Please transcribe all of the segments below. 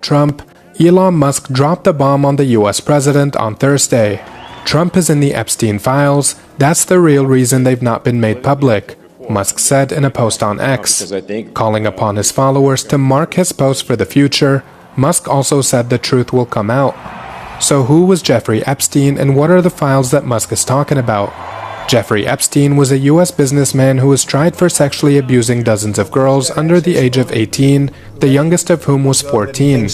Trump, Elon Musk dropped the bomb on the US president on Thursday. Trump is in the Epstein files. That's the real reason they've not been made public, Musk said in a post on X. Calling upon his followers to mark his post for the future, Musk also said the truth will come out. So who was Jeffrey Epstein and what are the files that Musk is talking about? Jeffrey Epstein was a U.S. businessman who was tried for sexually abusing dozens of girls under the age of 18, the youngest of whom was 14.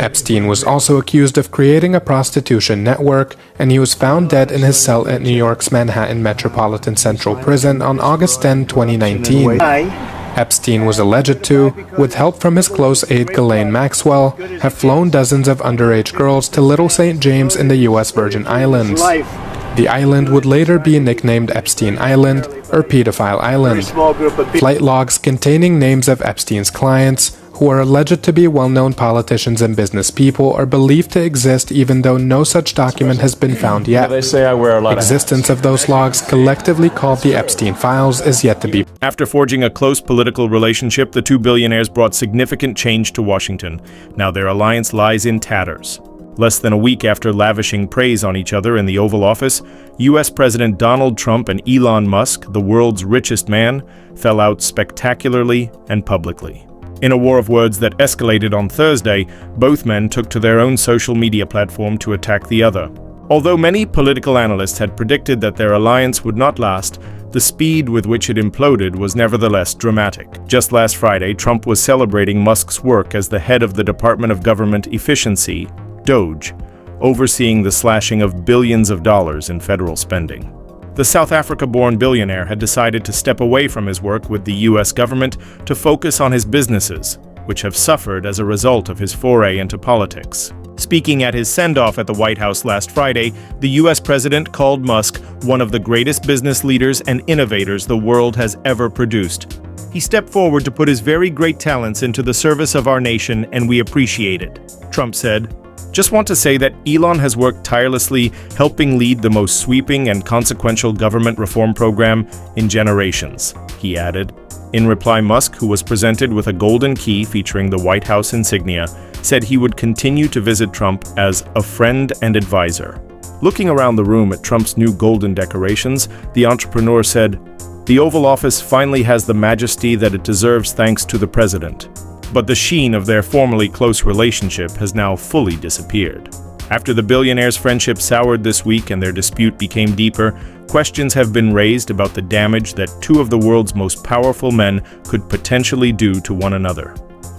Epstein was also accused of creating a prostitution network, and he was found dead in his cell at New York's Manhattan Metropolitan Central Prison on August 10, 2019. Epstein was alleged to, with help from his close aide Ghislaine Maxwell, have flown dozens of underage girls to Little St. James in the U.S. Virgin Islands. The island would later be nicknamed Epstein Island or Pedophile Island. Flight logs containing names of Epstein's clients, who are alleged to be well-known politicians and business people, are believed to exist even though no such document has been found yet. Existence of those logs, collectively called the Epstein files, is yet to be. After forging a close political relationship, the two billionaires brought significant change to Washington. Now their alliance lies in tatters. Less than a week after lavishing praise on each other in the Oval Office, U.S. President Donald Trump and Elon Musk, the world's richest man, fell out spectacularly and publicly. In a war of words that escalated on Thursday, both men took to their own social media platform to attack the other. Although many political analysts had predicted that their alliance would not last, the speed with which it imploded was nevertheless dramatic. Just last Friday, Trump was celebrating Musk's work as the head of the Department of Government Efficiency, DOGE, overseeing the slashing of billions of dollars in federal spending. The South Africa-born billionaire had decided to step away from his work with the U.S. government to focus on his businesses, which have suffered as a result of his foray into politics. Speaking at his send-off at the White House last Friday, the U.S. president called Musk one of the greatest business leaders and innovators the world has ever produced. He stepped forward to put his very great talents into the service of our nation, and we appreciate it, Trump said. Just want to say that Elon has worked tirelessly, helping lead the most sweeping and consequential government reform program in generations, he added. In reply, Musk, who was presented with a golden key featuring the White House insignia, said he would continue to visit Trump as a friend and advisor. Looking around the room at Trump's new golden decorations, the entrepreneur said, "The Oval Office finally has the majesty that it deserves thanks to the president." But the sheen of their formerly close relationship has now fully disappeared. After the billionaires' friendship soured this week and their dispute became deeper, questions have been raised about the damage that two of the world's most powerful men could potentially do to one another.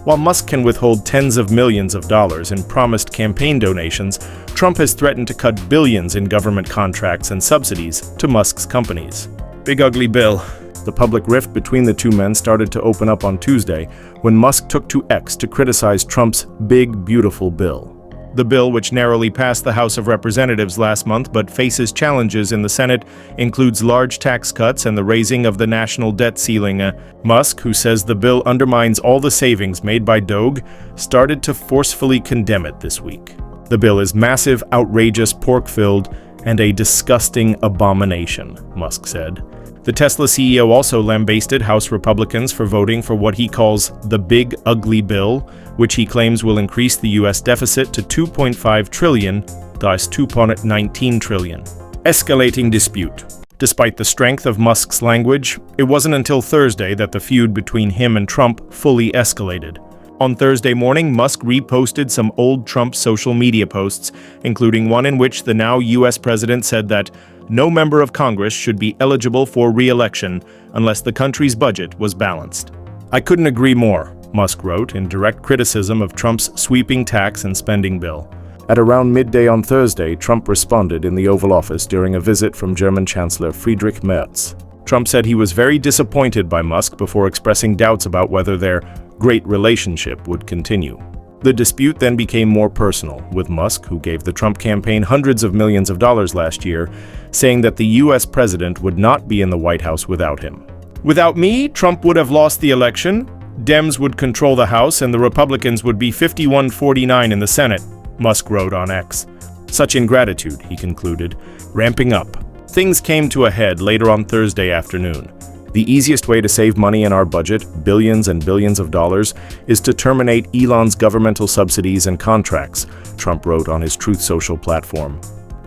While Musk can withhold tens of millions of dollars in promised campaign donations, Trump has threatened to cut billions in government contracts and subsidies to Musk's companies. Big ugly bill. The public rift between the two men started to open up on Tuesday when Musk took to X to criticize Trump's big, beautiful bill. The bill, which narrowly passed the House of Representatives last month but faces challenges in the Senate, includes large tax cuts and the raising of the national debt ceiling. Musk, who says the bill undermines all the savings made by DOGE, started to forcefully condemn it this week. The bill is massive, outrageous, pork-filled, and a disgusting abomination, Musk said. The Tesla CEO also lambasted House Republicans for voting for what he calls the big, ugly bill, which he claims will increase the U.S. deficit to $2.5 trillion, thus $2.19 trillion. Escalating dispute. Despite the strength of Musk's language, it wasn't until Thursday that the feud between him and Trump fully escalated. On Thursday morning, Musk reposted some old Trump social media posts, including one in which the now U.S. president said that no member of Congress should be eligible for re-election unless the country's budget was balanced. "I couldn't agree more," Musk wrote in direct criticism of Trump's sweeping tax and spending bill. At around midday on Thursday, Trump responded in the Oval Office during a visit from German Chancellor Friedrich Merz. Trump said he was very disappointed by Musk before expressing doubts about whether their great relationship would continue. The dispute then became more personal, with Musk, who gave the Trump campaign hundreds of millions of dollars last year, saying that the U.S. president would not be in the White House without him. "Without me, Trump would have lost the election, Dems would control the House, and the Republicans would be 51-49 in the Senate," Musk wrote on X. Such ingratitude, he concluded, ramping up. Things came to a head later on Thursday afternoon. The easiest way to save money in our budget, billions and billions of dollars, is to terminate Elon's governmental subsidies and contracts, Trump wrote on his Truth Social platform.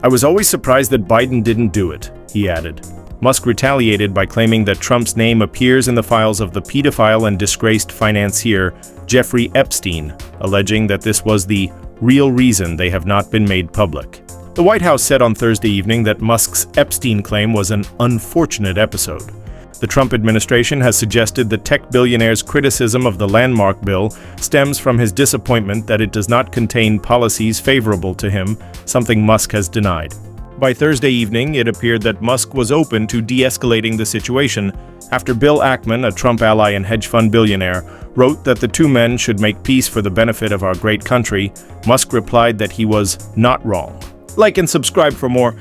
I was always surprised that Biden didn't do it, he added. Musk retaliated by claiming that Trump's name appears in the files of the pedophile and disgraced financier Jeffrey Epstein, alleging that this was the real reason they have not been made public. The White House said on Thursday evening that Musk's Epstein claim was an unfortunate episode. The Trump administration has suggested the tech billionaire's criticism of the landmark bill stems from his disappointment that it does not contain policies favorable to him, something Musk has denied. By Thursday evening, it appeared that Musk was open to de-escalating the situation after Bill Ackman, a Trump ally and hedge fund billionaire, wrote that the two men should make peace for the benefit of our great country. Musk replied that he was not wrong. Like and subscribe for more